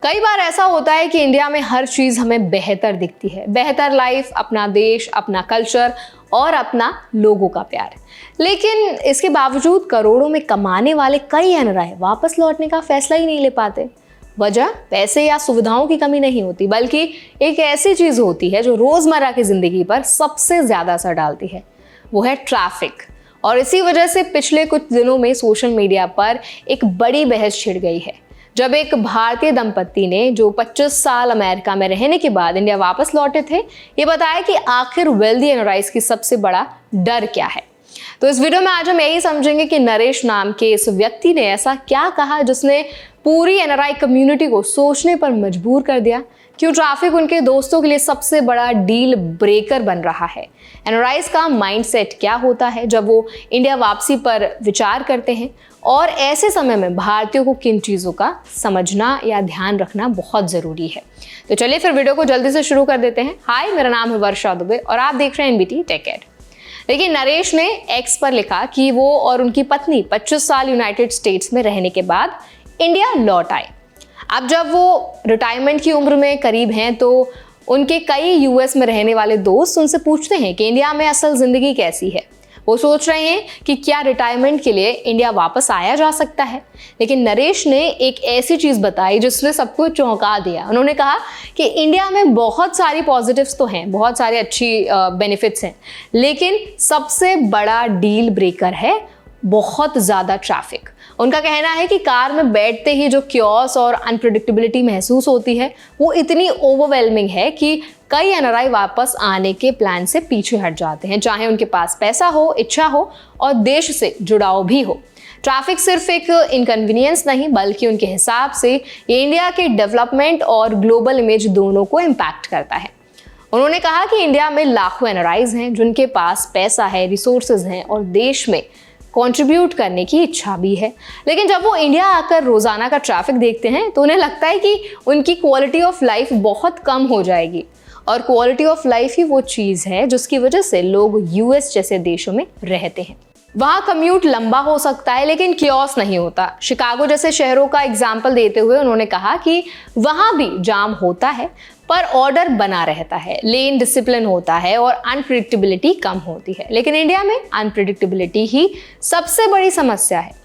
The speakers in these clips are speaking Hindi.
कई बार ऐसा होता है कि इंडिया में हर चीज हमें बेहतर दिखती है। बेहतर लाइफ, अपना देश, अपना कल्चर और अपना लोगों का प्यार। लेकिन इसके बावजूद करोड़ों में कमाने वाले कई एनआरआई वापस लौटने का फैसला ही नहीं ले पाते। वजह पैसे या सुविधाओं की कमी नहीं होती, बल्कि एक ऐसी चीज होती है जो रोजमर्रा की जिंदगी पर सबसे ज्यादा असर डालती है, वो है ट्रैफिक। और इसी वजह से पिछले कुछ दिनों में सोशल मीडिया पर एक बड़ी बहस छिड़ गई है, जब एक भारतीय दंपत्ति ने जो 25 साल अमेरिका में रहने के बाद इंडिया वापस लौटे थे, ये बताया कि आखिर वेल्दी एनआरआईज की सबसे बड़ा डर क्या है। तो इस वीडियो में आज हम यही समझेंगे कि नरेश नाम के इस व्यक्ति ने ऐसा क्या कहा जिसने पूरी एनआरआई कम्युनिटी को सोचने पर मजबूर कर दिया। क्यों ट्रैफिक उनके दोस्तों के लिए सबसे बड़ा डील ब्रेकर बन रहा है। एनआरआईज का माइंडसेट क्या होता है जब वो इंडिया वापसी पर विचार करते हैं, और ऐसे समय में भारतीयों को किन चीज़ों का समझना या ध्यान रखना बहुत ज़रूरी है। तो चलिए फिर वीडियो को जल्दी से शुरू कर देते हैं। हाय, मेरा नाम है वर्षा दुबे और आप देख रहे हैं एनबीटी टेक केयर। देखिए, नरेश ने एक्स पर लिखा कि वो और उनकी पत्नी 25 साल यूनाइटेड स्टेट्स में रहने के बाद इंडिया लौट आए। अब जब वो रिटायरमेंट की उम्र में करीब हैं तो उनके कई यूएस में रहने वाले दोस्त उनसे पूछते हैं कि इंडिया में असल ज़िंदगी कैसी है। वो सोच रहे हैं कि क्या रिटायरमेंट के लिए इंडिया वापस आया जा सकता है। लेकिन नरेश ने एक ऐसी चीज़ बताई जिसने सबको चौंका दिया। उन्होंने कहा कि इंडिया में बहुत सारी पॉजिटिव्स तो हैं, बहुत सारी अच्छी बेनिफिट्स हैं, लेकिन सबसे बड़ा डील ब्रेकर है बहुत ज़्यादा ट्रैफिक। उनका कहना है कि कार में बैठते ही जो क्योस और अनप्रिडिक्टेबिलिटी महसूस होती है वो इतनी ओवरवेलमिंग है कि कई एनआरआई वापस आने के प्लान से पीछे हट जाते हैं, चाहे उनके पास पैसा हो, इच्छा हो और देश से जुड़ाव भी हो। ट्रैफिक सिर्फ एक इनकन्वीनियंस नहीं, बल्कि उनके हिसाब से ये इंडिया के डेवलपमेंट और ग्लोबल इमेज दोनों को इम्पैक्ट करता है। उन्होंने कहा कि इंडिया में लाखों एनआरआईज हैं जिनके पास पैसा है, रिसोर्सेज हैं और देश में कंट्रीब्यूट करने की इच्छा भी है। लेकिन जब वो इंडिया आकर रोजाना का ट्रैफिक देखते हैं तो उन्हें लगता है कि उनकी क्वालिटी ऑफ लाइफ बहुत कम हो जाएगी। और क्वालिटी ऑफ लाइफ ही वो चीज़ है जिसकी वजह से लोग यूएस जैसे देशों में रहते हैं। वहाँ कम्यूट लंबा हो सकता है लेकिन कियोस नहीं होता। शिकागो जैसे शहरों का एग्जाम्पल देते हुए उन्होंने कहा कि वहाँ भी जाम होता है पर ऑर्डर बना रहता है, लेन डिसिप्लिन होता है और अनप्रिडिक्टेबिलिटी कम होती है। लेकिन इंडिया में अनप्रिडिक्टेबिलिटी ही सबसे बड़ी समस्या है।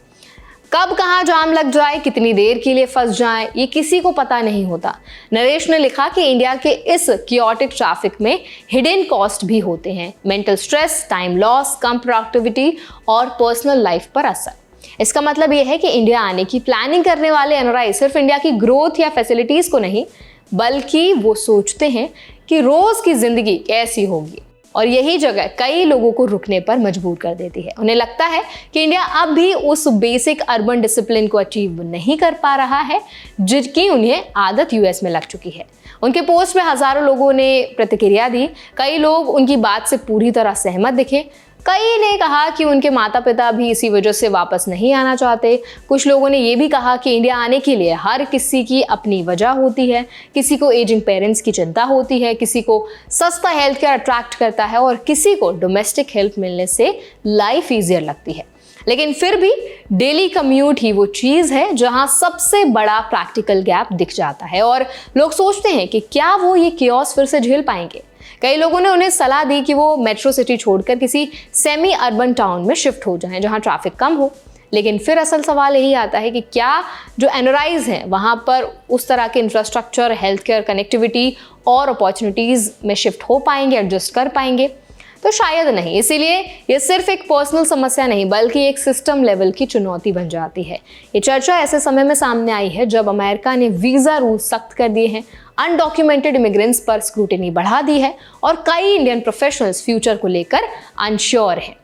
कब कहाँ जाम लग जाए, कितनी देर के लिए फंस जाए, ये किसी को पता नहीं होता। नरेश ने लिखा कि इंडिया के इस कियोटिक ट्रैफिक में हिडन कॉस्ट भी होते हैं, मेंटल स्ट्रेस, टाइम लॉस, कम प्रोडक्टिविटी और पर्सनल लाइफ पर असर। इसका मतलब ये है कि इंडिया आने की प्लानिंग करने वाले एनआरआई सिर्फ इंडिया की ग्रोथ या फैसिलिटीज को नहीं, बल्कि वो सोचते हैं कि रोज की जिंदगी कैसी होगी। और यही जगह कई लोगों को रुकने पर मजबूर कर देती है। उन्हें लगता है कि इंडिया अब भी उस बेसिक अर्बन डिसिप्लिन को अचीव नहीं कर पा रहा है जिसकी उन्हें आदत यूएस में लग चुकी है। उनके पोस्ट में हजारों लोगों ने प्रतिक्रिया दी। कई लोग उनकी बात से पूरी तरह सहमत दिखे। कई ने कहा कि उनके माता पिता भी इसी वजह से वापस नहीं आना चाहते। कुछ लोगों ने ये भी कहा कि इंडिया आने के लिए हर किसी की अपनी वजह होती है। किसी को एजिंग पेरेंट्स की चिंता होती है, किसी को सस्ता हेल्थ केयर अट्रैक्ट करता है और किसी को डोमेस्टिक हेल्प मिलने से लाइफ ईजियर लगती है। लेकिन फिर भी डेली कम्यूट ही वो चीज़ है जहां सबसे बड़ा प्रैक्टिकल गैप दिख जाता है और लोग सोचते हैं कि क्या वो ये कियोस फिर से झेल पाएंगे। कई लोगों ने उन्हें सलाह दी कि वो मेट्रो सिटी छोड़कर किसी सेमी अर्बन टाउन में शिफ्ट हो जाएं जहां ट्रैफिक कम हो। लेकिन फिर असल सवाल यही आता है कि क्या जो एनआरआईज हैं वहां पर उस तरह के इंफ्रास्ट्रक्चर, हेल्थ केयर, कनेक्टिविटी और अपॉर्चुनिटीज़ में शिफ्ट हो पाएंगे, एडजस्ट कर पाएंगे? तो शायद नहीं। इसीलिए ये सिर्फ एक पर्सनल समस्या नहीं, बल्कि एक सिस्टम लेवल की चुनौती बन जाती है। ये चर्चा ऐसे समय में सामने आई है जब अमेरिका ने वीज़ा रूल सख्त कर दिए हैं, अनडॉक्यूमेंटेड इमिग्रेंट्स पर स्क्रूटिनी बढ़ा दी है और कई इंडियन प्रोफेशनल्स फ्यूचर को लेकर अनश्योर हैं।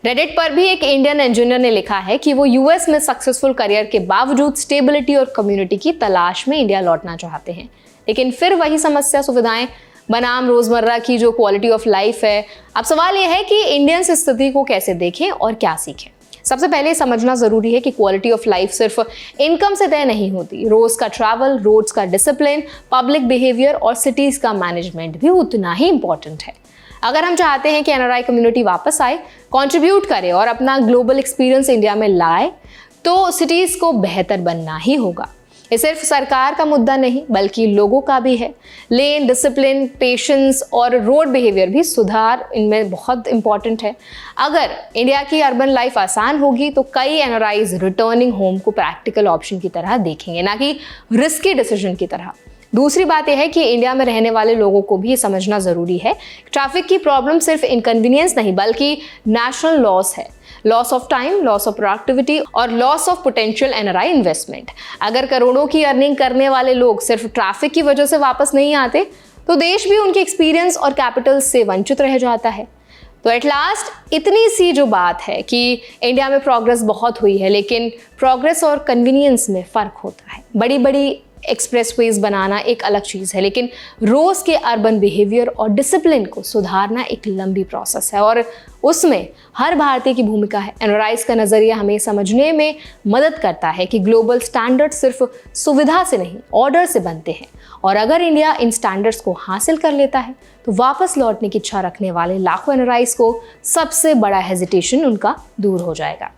रेडिट पर भी एक इंडियन इंजीनियर ने लिखा है कि वो यूएस में सक्सेसफुल करियर के बावजूद स्टेबिलिटी और कम्युनिटी की तलाश में इंडिया लौटना चाहते हैं। लेकिन फिर वही समस्या, सुविधाएं बनाम रोजमर्रा की जो क्वालिटी ऑफ लाइफ है। अब सवाल यह है कि इंडियंस इस स्थिति को कैसे देखें और क्या सीखें। सबसे पहले समझना जरूरी है कि क्वालिटी ऑफ लाइफ सिर्फ इनकम से तय नहीं होती। रोज का ट्रैवल, रोड्स का डिसिप्लिन, पब्लिक बिहेवियर और सिटीज का मैनेजमेंट भी उतना ही इंपॉर्टेंट है। अगर हम चाहते हैं कि एनआरआई कम्युनिटी वापस आए, कंट्रीब्यूट करे और अपना ग्लोबल एक्सपीरियंस इंडिया में लाए, तो सिटीज को बेहतर बनना ही होगा। ये सिर्फ सरकार का मुद्दा नहीं बल्कि लोगों का भी है। लेन डिसिप्लिन, पेशेंस और रोड बिहेवियर भी सुधार इनमें बहुत इंपॉर्टेंट है। अगर इंडिया की अर्बन लाइफ आसान होगी तो कई एनआरआईज रिटर्निंग होम को प्रैक्टिकल ऑप्शन की तरह देखेंगे, ना कि रिस्की डिसीजन की तरह। दूसरी बात यह है कि इंडिया में रहने वाले लोगों को भी ये समझना जरूरी है, ट्रैफिक की प्रॉब्लम सिर्फ इनकन्वीनियंस नहीं बल्कि नेशनल लॉस है। Loss of time, loss of productivity और loss of potential NRI investment. अगर करोड़ों की अर्निंग करने वाले लोग सिर्फ ट्रैफिक की वजह से वापस नहीं आते तो देश भी उनके एक्सपीरियंस और कैपिटल से वंचित रह जाता है। तो एट लास्ट इतनी सी जो बात है कि इंडिया में प्रोग्रेस बहुत हुई है, लेकिन प्रोग्रेस और कन्वीनियंस में फ़र्क होता है। बड़ी बड़ी एक्सप्रेसवेज बनाना एक अलग चीज़ है, लेकिन रोज़ के अर्बन बिहेवियर और डिसिप्लिन को सुधारना एक लंबी प्रोसेस है और उसमें हर भारतीय की भूमिका है। एनआरआईज का नज़रिया हमें समझने में मदद करता है कि ग्लोबल स्टैंडर्ड सिर्फ सुविधा से नहीं, ऑर्डर से बनते हैं। और अगर इंडिया इन स्टैंडर्ड्स को हासिल कर लेता है तो वापस लौटने की इच्छा रखने वाले लाखों एनआरआईज को सबसे बड़ा हेजिटेशन उनका दूर हो जाएगा।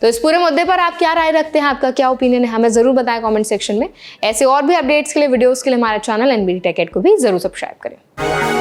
तो इस पूरे मुद्दे पर आप क्या राय रखते हैं, आपका क्या ओपिनियन है, हमें जरूर बताएं कमेंट सेक्शन में। ऐसे और भी अपडेट्स के लिए, वीडियोस के लिए हमारे चैनल एनबीडी टेक एड को भी जरूर सब्सक्राइब करें।